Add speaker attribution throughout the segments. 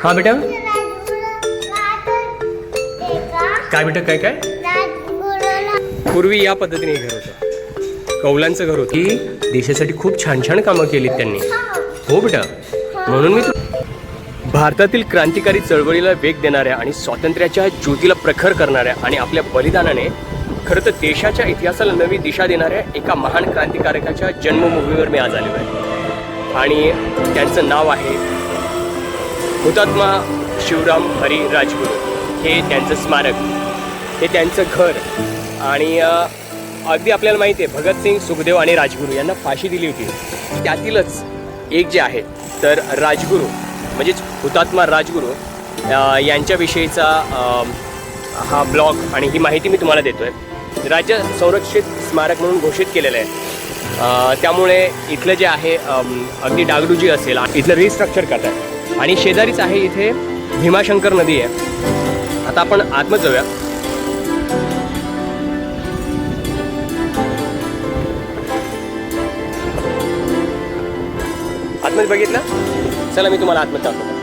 Speaker 1: हा बेटा, काय बेटा, काय काय? पूर्वी या पद्धतीने घर होतं, कौलांचं घर होतं. ही देशासाठी खूप छान छान कामं केलीत त्यांनी. हो बेटा, म्हणून मी भारतातील क्रांतिकारी चळवळीला वेग देणाऱ्या आणि स्वातंत्र्याच्या ज्योतीला प्रखर करणाऱ्या आणि आपल्या बलिदानाने खरं तर देशाच्या इतिहासाला नवी दिशा देणाऱ्या एका महान क्रांतिकारकाच्या जन्मभूमीवर मी आज आलेलो आहे. आणि त्यांचं नाव आहे हुतात्मा शिवराम हरी राजगुरू. हे त्यांचं स्मारक, हे त्यांचं घर. आणि अगदी आपल्याला माहिती आहे, भगतसिंग, सुखदेव आणि राजगुरू यांना फाशी दिली होती. त्यातीलच एक जे आहे तर राजगुरू म्हणजेच हुतात्मा राजगुरू यांच्याविषयीचा हा ब्लॉग आणि ही माहिती मी तुम्हाला देतो आहे. राज्य संरक्षित स्मारक म्हणून घोषित केलेलं आहे. त्यामुळे इथलं जे आहे अगदी डागडुजी असेल, इथलं रिस्ट्रक्चर करतात. आणि शेजारीच आहे इथे भीमाशंकर नदी आहे. आता आपण आतमध्ये जाऊया. आतमध्ये बघितलं, चला मी तुम्हाला आतमध्ये दाखवतो.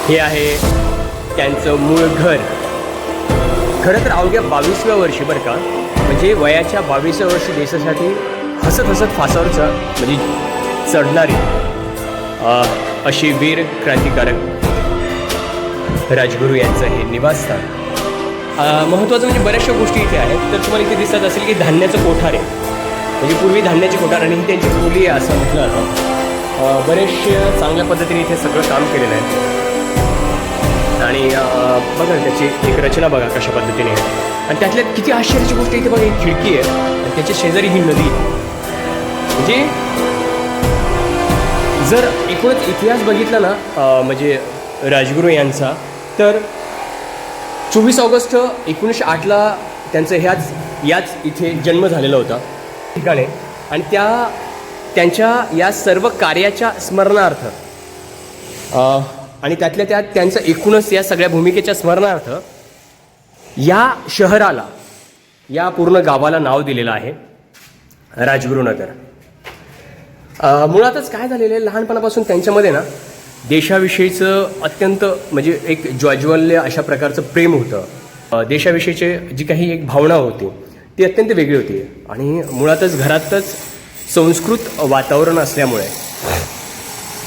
Speaker 1: हे आहे त्यांचं मूळ घर. खरं तर अवघ्या 22व्या वर्षी बरं का, म्हणजे वयाच्या 22व्या वर्षी देशासाठी हसत हसत फासावर म्हणजे चढणारी अशी वीर क्रांतिकारक राजगुरू यांचं हे निवासस्थान. महत्त्वाचं म्हणजे बऱ्याचशा गोष्टी इथे आहेत. तर तुम्हाला इथे दिसत असेल की धान्याचं कोठार आहे, म्हणजे पूर्वी धान्याची कोठार आणि ही त्यांची खोली आहे असं म्हटलं जातं. बरेचशे चांगल्या पद्धतीने इथे सगळं काम केलेलं आहे. आणि बघा त्याची एक रचना बघा कशा पद्धतीने आहे. आणि त्यातल्या किती आश्चर्याची गोष्ट इथे बघा, एक खिडकी आहे आणि त्याच्या शेजारी ही नदी. म्हणजे जर एकूणच इतिहास बघितला ना म्हणजे राजगुरू यांचा, तर 24 ऑगस्ट 1908ला त्यांचं याच इथे जन्म झालेला होता ठिकाणे. आणि त्यांच्या या सर्व कार्याच्या स्मरणार्थ आणि त्यातल्या त्यात त्यांचं एकूणच या सगळ्या भूमिकेच्या स्मरणार्थ या शहराला, या पूर्ण गावाला नाव दिलेलं आहे राजगुरुनगर. मुळातच काय झालेलं आहे, लहानपणापासून त्यांच्यामध्ये ना देशाविषयीचं अत्यंत म्हणजे एक ज्वाज्वल्य अशा प्रकारचं प्रेम होतं. देशाविषयीची जी काही एक भावना होती ती अत्यंत वेगळी होती. आणि मुळातच घरातच संस्कृत वातावरण असल्यामुळे,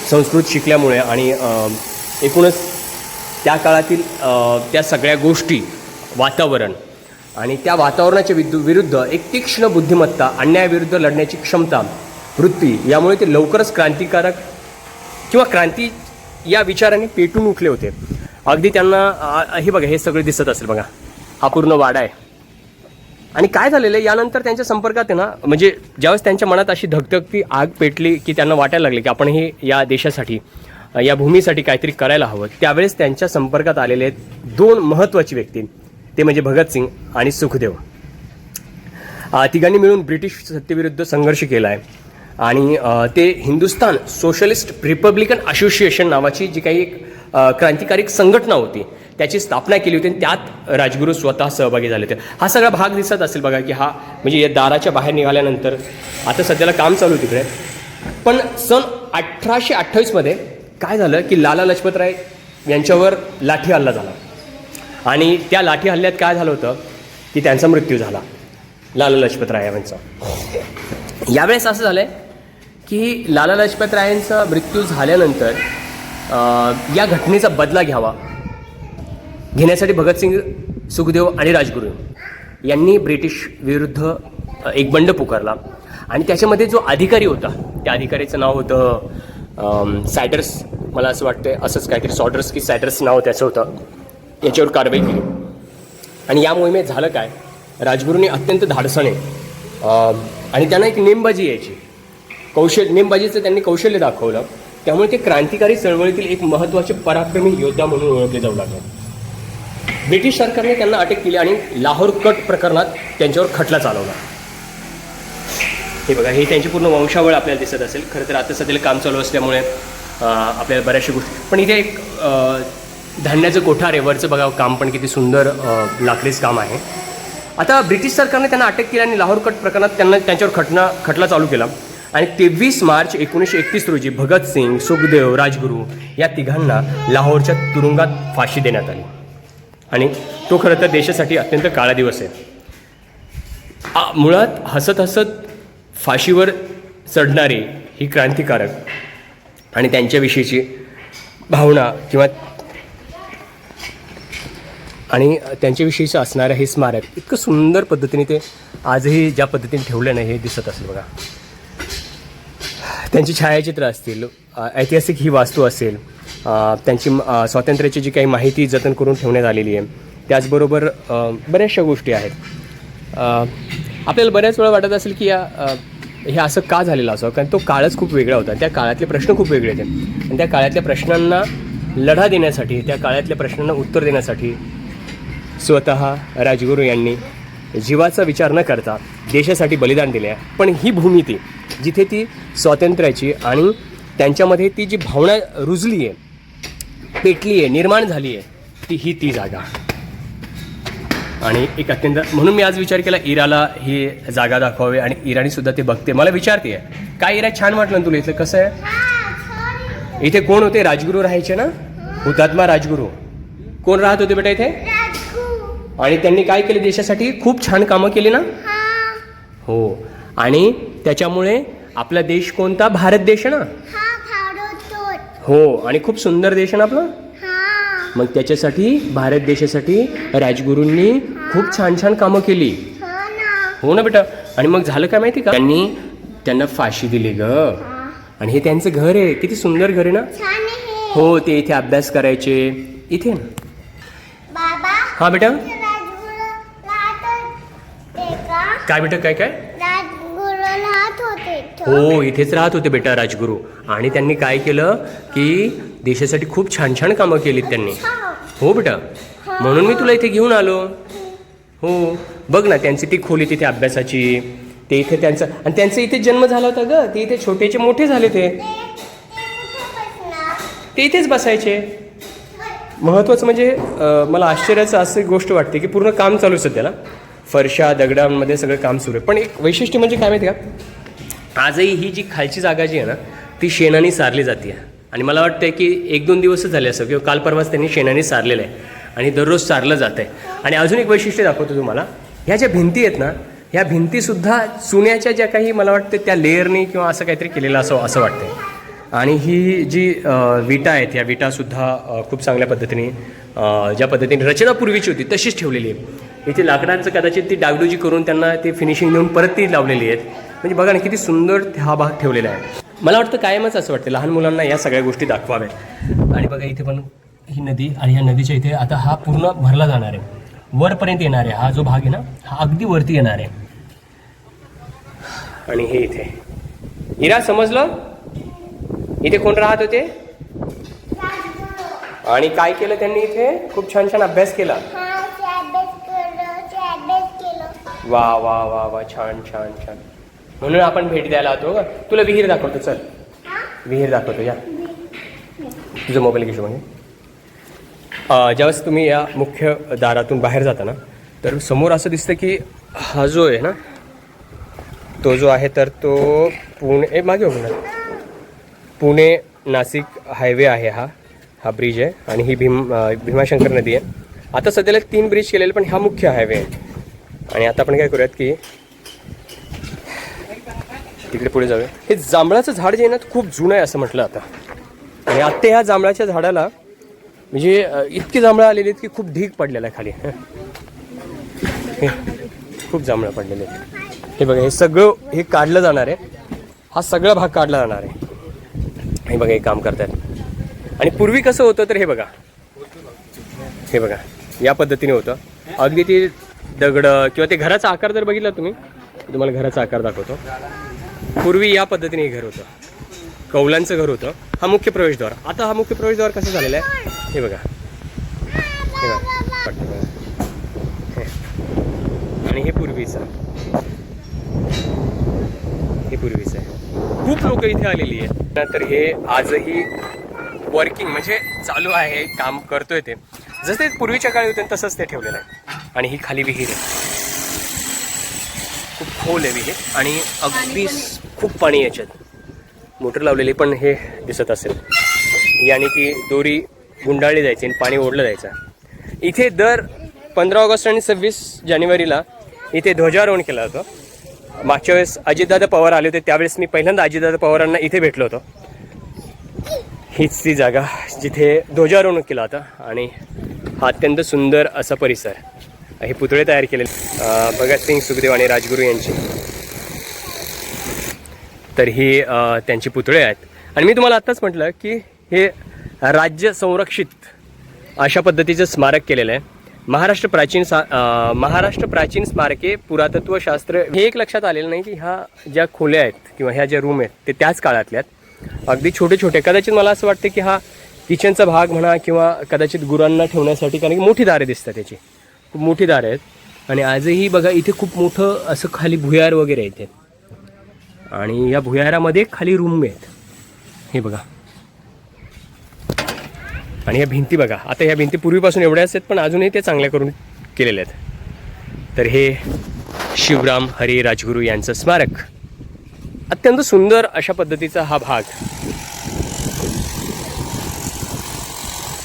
Speaker 1: संस्कृत शिकल्यामुळे आणि एकूणच त्या काळातील त्या सगळ्या गोष्टी, वातावरण आणि त्या वातावरणाच्या विरुद्ध एक तीक्ष्ण बुद्धिमत्ता, अन्यायाविरुद्ध लढण्याची क्षमता, वृत्ती, यामुळे ते लवकरच क्रांतिकारक किंवा क्रांती या विचाराने पेटून उठले होते. अगदी त्यांना हे बघा, हे सगळे दिसत असेल बघा, हा पूर्ण वाडा आहे. आणि काय झालेलं आहे, यानंतर त्यांच्या संपर्कात आहे ना, म्हणजे ज्यावेळेस त्यांच्या मनात अशी धगधगती आग पेटली की त्यांना वाटायला लागले की आपण हे या देशासाठी, या भूमीसाठी काहीतरी करायला हवं, त्यावेळेस त्यांच्या संपर्कात आलेले आहेत 2 महत्त्वाची व्यक्ती, ते म्हणजे भगतसिंग आणि सुखदेव. तिघांनी मिळून ब्रिटिश सत्तेविरुद्ध संघर्ष केला आहे. आणि ते हिंदुस्तान सोशलिस्ट रिपब्लिकन असोसिएशन नावाची जी काही एक क्रांतिकारी संघटना होती त्याची स्थापना केली होती. आणि त्यात राजगुरू स्वतः सहभागी झाले होते. हा सगळा भाग दिसत असेल बघा की हा म्हणजे या दाराच्या बाहेर निघाल्यानंतर आता सध्याला काम चालू तिकडे. पण सन 1828मध्ये काय झालं की लाला लजपतराय यांच्यावर लाठी हल्ला झाला. आणि त्या लाठी हल्ल्यात काय झालं होतं की त्यांचा मृत्यू झाला, लाला लजपतराय यांचा. यावेळेस असं झालं आहे की लाला लजपतरायांचा मृत्यू झाल्यानंतर या घटनेचा बदला घेण्यासाठी भगतसिंग, सुखदेव आणि राजगुरू यांनी ब्रिटिश विरुद्ध एक बंड पुकारला. आणि त्याच्यामध्ये जो अधिकारी होता, त्या अधिकाऱ्याचं नाव होतं सॅडर्स, मला असं वाटतं असंच काहीतरी, सॉडर्स की सॅडर्स नाव त्याचं होतं. याच्यावर कारवाई केली. आणि या मोहिमेत झालं काय, राजगुरूंनी अत्यंत धाडसाने आणि त्यांना एक नेमबाजी यायची, नेमबाजीचं त्यांनी कौशल्य दाखवलं. त्यामुळे ते क्रांतिकारी चळवळीतील एक महत्त्वाचे पराक्रमी योद्धा म्हणून ओळखले जाऊ लागले. ब्रिटिश सरकारने त्यांना अटक केली आणि लाहोर कट प्रकरणात त्यांच्यावर खटला चालवला. हे बघा, हे त्यांची पूर्ण वंशावळ आपल्याला दिसत असेल. खरं तर आता सध्याला काम चालू असल्यामुळे आपल्याला बऱ्याचशा गोष्टी, पण इथे एक धान्याचं कोठार आहे, वरचं बघा काम पण किती सुंदर लाकडीच काम आहे. आता ब्रिटिश सरकारने त्यांना अटक केली आणि लाहोर कट प्रकरणात त्यांच्यावर खटला चालू केला. आणि 23 मार्च 1931 रोजी भगतसिंग, सुखदेव, राजगुरू या तिघांना लाहोरच्या तुरुंगात फाशी देण्यात आली. आणि तो खरं तर देशासाठी अत्यंत काळा दिवस आहे. मुळात हसत हसत फाशीवर चढणारे ही क्रांतिकारक आणि त्यांच्याविषयीची भावना किंवा आणि त्यांच्याविषयीचं असणारं हे स्मारक इतकं सुंदर पद्धतीने ते आजही ज्या पद्धतीने ठेवलं नाही हे दिसत असेल बघा. त्यांची छायाचित्र असतील, ऐतिहासिक ही वास्तू असेल, त्यांची स्वातंत्र्याची जी काही माहिती जतन करून ठेवण्यात आलेली आहे. त्याचबरोबर बऱ्याचशा गोष्टी आहेत. आपल्याला बऱ्याच वेळा वाटत असेल की हे असं का झालेलं असावं, कारण तो काळच खूप वेगळा होता. त्या काळातले प्रश्न खूप वेगळे होते आणि त्या काळातल्या प्रश्नांना लढा देण्यासाठी, त्या काळातल्या प्रश्नांना उत्तर देण्यासाठी स्वतः राजगुरू यांनी जीवाचा विचार न करता देशासाठी बलिदान दिले आहे. पण ही भूमी ती जिथे ती स्वातंत्र्याची आणि त्यांच्यामध्ये ती जी भावना रुजली आहे, पेटली आहे, निर्माण झाली आहे, ती जागा. आणि एक अत्यंत म्हणून मी आज विचार केला इराला ही जागा दाखवावी आणि इराणीसुद्धा ते बघते. मला विचारते काय इरा छान वाटलं ना तुला इथलं, कसं आहे? इथे कोण होते? राजगुरू राहायचे ना, हुतात्मा राजगुरू. कोण राहत होते बेटा इथे? आणि त्यांनी काय केले देशासाठी? खूप छान कामं केली ना. हो, आणि त्याच्यामुळे आपला देश कोणता? भारत देश ना. हो, आणि खूप सुंदर देश ना आपला. मग त्याच्यासाठी भारत देशासाठी राजगुरूंनी खूप छान छान कामं केली. हो ना बेटा. आणि मग झालं काय माहिती का, त्यांना फाशी दिली ग. आणि हे त्यांचं घर आहे, किती सुंदर घर आहे ना. हो, ते इथे अभ्यास करायचे इथे ना. हा बेटा. काय बेटा? काय काय? हो, इथेच राहत होते बेटा राजगुरू. आणि त्यांनी काय केलं की देशासाठी खूप छान छान कामं केलीत त्यांनी. हो बेटा, म्हणून मी तुला इथे घेऊन आलो. हो, बघ ना त्यांची ती खोली तिथे अभ्यासाची, ते इथे त्यांचं, आणि त्यांचा इथे जन्म झाला होता ग. ते इथे छोटेचे मोठे झाले, ते इथेच बसायचे. महत्त्वाचं म्हणजे मला आश्चर्याचं असं गोष्ट वाटते की पूर्ण काम चालू सध्याला, फरशा दगडांमध्ये सगळं काम सुरू आहे. पण एक वैशिष्ट्य म्हणजे काय माहिती का, आजही ही जी खालची जागा जी आहे ना ती शेणाने सारली जाते. आणि मला वाटतं की 1-2 दिवसच झाले असं किंवा काल परवाच त्यांनी शेणाने सारलेलं आहे आणि दररोज सारलं जात आहे. आणि अजून एक वैशिष्ट्य दाखवतो तुम्हाला. ह्या ज्या भिंती आहेत ना, ह्या भिंतीसुद्धा चुन्याच्या ज्या काही मला वाटतं त्या लेअरनी किंवा असं काहीतरी केलेलं असं वाटतं. आणि ही जी विटा आहेत, या विटासुद्धा खूप चांगल्या पद्धतीने ज्या पद्धतीने रचना पूर्वीची होती तशीच ठेवलेली आहे. इथे लाकडांचं कदाचित ती डागडुजी करून त्यांना ते फिनिशिंग देऊन परत ती लावलेली आहेत. म्हणजे बघा ना किती सुंदर हा भाग ठेवलेला आहे. मला वाटतं कायमच असं वाटतं लहान मुलांना या सगळ्या गोष्टी दाखवाव्यात. आणि बघा इथे पण ही नदी, आणि ह्या नदीच्या इथे आता हा पूर्ण भरला जाणार आहे, वरपर्यंत येणार आहे. हा जो भाग आहे ना हा अगदी वरती येणार आहे. आणि हे इथे इरा समजलं इथे कोण राहत होते आणि काय केलं त्यांनी? इथे खूप छान छान अभ्यास केला. वा वा वा वा, छान छान छान. म्हणून आपण भेट द्यायला आलो का. तुला विहीर दाखवतो, चल विहीर दाखवतो. या तुझा मोबाईल घेऊ. म्हणजे ज्यावेळेस तुम्ही या मुख्य दारातून बाहेर जाता ना तर समोर असं दिसतं की हा जो आहे ना तो जो आहे तर तो पुणे मागे हो ना, पुणे नाशिक हायवे आहे. हा ब्रिज आहे आणि ही भीमाशंकर नदी आहे. आता सध्याला 3 ब्रिज केलेले, पण हा मुख्य हायवे आहे. आणि आता आपण काय करूयात की तिकडे पुढे जाऊया. हे जांभळाचं झाड जे आहे ना खूप जुनं आहे असं म्हटलं आता. आणि आत्ता ह्या जांभळाच्या झाडाला म्हणजे इतकी जांभळं आलेली आहेत की खूप ढीग पडलेला आहे खाली. खूप जांभळं पडलेले आहेत. हे बघा, हे सगळं हे काढलं जाणार आहे. हा सगळा भाग काढला जाणार आहे. हे बघा हे काम करतात. आणि पूर्वी कसं होतं तर हे बघा या पद्धतीने होतं. अगदी ते दगडं किंवा ते घराचा आकार जर बघितला तुम्ही, तुम्हाला घराचा आकार दाखवतो. पूर्वी या पद्धतीने हे घर होतं, कौलांचं घर होतं. हा मुख्य प्रवेशद्वार. आता हा मुख्य प्रवेशद्वार कसं झालेला आहे हे बघा, आणि हे पूर्वीचं आहे. खूप लोक इथे आलेली आहेत. तर हे आजही वर्किंग म्हणजे चालू आहे, काम करतोय. ते जसे पूर्वीच्या काळी होते तसंच ते ठेवलेलं आहे. आणि ही खाली विहीर आहे, खूप खोल आहे विहीर आणि अगदी खूप पाणी याच्यात. मोटर लावलेली पण हे दिसत असेल. याने ती दोरी गुंडाळली जायची आणि पाणी ओढलं जायचं. इथे दर 15 ऑगस्ट आणि 26 जानेवारीला इथे ध्वजारोहण केलं होतं. मागच्या वेळेस अजितदादा पवार आले होते, त्यावेळेस मी पहिल्यांदा अजितदादा पवारांना इथे भेटलो होतो. हीच ती जागा जिथे ध्वजारोहण केला होता आणि हा अत्यंत सुंदर असा परिसर. हे पुतळे तयार केलेले भगतसिंग, सुखदेव आणि राजगुरू यांचे. तर ही त्यांची पुतळे आहेत. आणि मी तुम्हाला आत्ताच म्हटलं की हे राज्य संरक्षित अशा पद्धतीचं स्मारक केलेलं आहे. महाराष्ट्र प्राचीन स्मारके पुरातत्वशास्त्र. हे एक लक्षात आलेलं नाही की ह्या ज्या खोल्या आहेत किंवा ह्या ज्या रूम आहेत ते त्याच काळातल्यात. अगदी छोटे छोटे. कदाचित मला असं वाटतं की हा किचनचा भाग म्हणा किंवा कदाचित गुरांना ठेवण्यासाठी, कारण की मोठी दारे दिसतात त्याची, खूप मोठी दारे आहेत. आणि आजही बघा इथे खूप मोठं असं खाली भुयार वगैरे इथे. आणि या भुयारामध्ये खाली रूम आहेत. हे बघा. आणि ह्या भिंती बघा. आता ह्या भिंती पूर्वीपासून एवढ्याच आहेत पण अजूनही ते चांगल्या करून केलेल्या आहेत. तर हे शिवराम हरी राजगुरू यांचं स्मारक. अत्यंत सुंदर अशा पद्धतीचा हा भाग.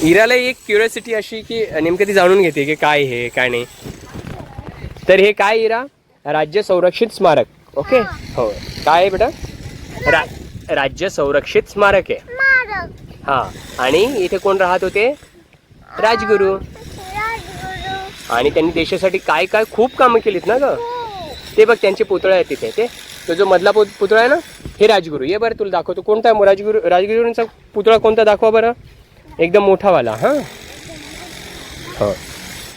Speaker 1: इराला एक क्युरियोसिटी अशी की नेमकं ती जाणून घेते की काय हे काय नाही. तर हे काय इरा? राज्य संरक्षित स्मारक. ओके. हो. काय आहे बेटा? राज्य संरक्षित स्मारक आहे. हां. आणि इथे कोण राहत होते? राजगुरू. आणि त्यांनी देशासाठी काय काय खूप कामं केलीत ना ग. ते बघ त्यांचे पुतळे आहेत तिथे. ते तो जो मधला पुतळा आहे ना, हे राजगुरू. ये बरं तुला दाखवतो. कोणता राजगुरूंचा पुतळा कोणता दाखवा बरं. एकदम मोठावाला. हां हो.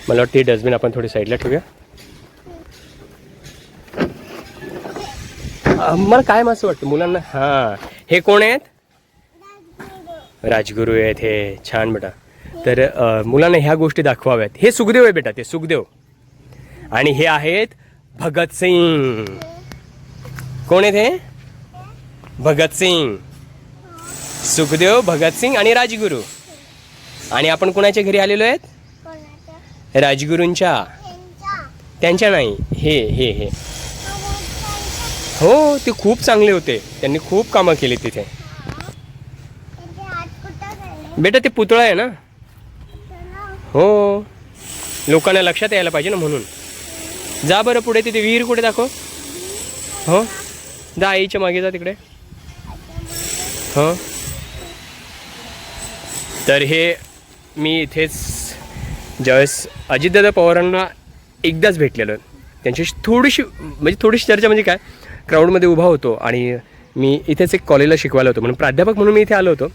Speaker 1: मला वाटतं हे डस्टबिन आपण थोडी साईडला ठेवूया. मला काय असं वाटतं मुलांना. हां हे कोण आहेत? राजगुरू आहेत हे. छान बेटा. तर मुलांना ह्या गोष्टी दाखवाव्यात. हे सुखदेव आहे बेटा, ते सुखदेव. आणि हे आहेत भगतसिंग. कोण आहेत हे? भगतसिंग, सुखदेव, भगतसिंग आणि राजगुरू. आणि आपण कोणाच्या घरी आलेलो आहेत? राजगुरूंच्या. त्यांच्या नाही. हे हे हे हो. ते खूप चांगले होते. त्यांनी खूप कामं केली तिथे. बेटा ते पुतळा आहे ना. हो. लोकांना लक्षात यायला पाहिजे ना म्हणून. जा बरं पुढे. तिथे विहीर कुठे दाखव. हो जा. आईच्या मागे जा तिकडे. हो. तर हे मी इथेच ज्यावेळेस अजितदादा पवारांना एकदाच भेटलेलं, त्यांच्याशी थोडीशी चर्चा म्हणजे काय, क्राऊडमध्ये उभा होतो आणि मी इथेच एक कॉलेजला शिकवायला होतो म्हणून प्राध्यापक म्हणून मी इथे आलो होतो.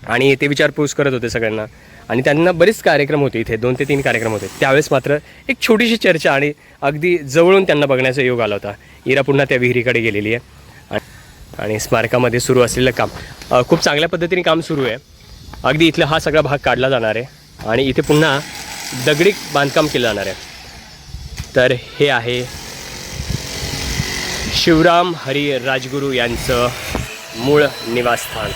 Speaker 1: आणि ते विचारपूस करत होते सगळ्यांना. आणि त्यांना बरेच कार्यक्रम होते इथे, 2 ते 3 कार्यक्रम होते. त्यावेळेस मात्र एक छोटीशी चर्चा आणि अगदी जवळून त्यांना बघण्याचा योग आला होता. इरा पुन्हा त्या विहिरीकडे गेलेली आहे आणि स्मारकामध्ये सुरू असलेलं काम खूप चांगल्या पद्धतीने काम सुरू आहे. अगदी इथला हा सगळा भाग काढला जाणार आहे आणि इथे पुन्हा दगडी बांधकाम केलं जाणार आहे. तर हे आहे शिवराम हरी राजगुरू यांचं मूळ निवासस्थान.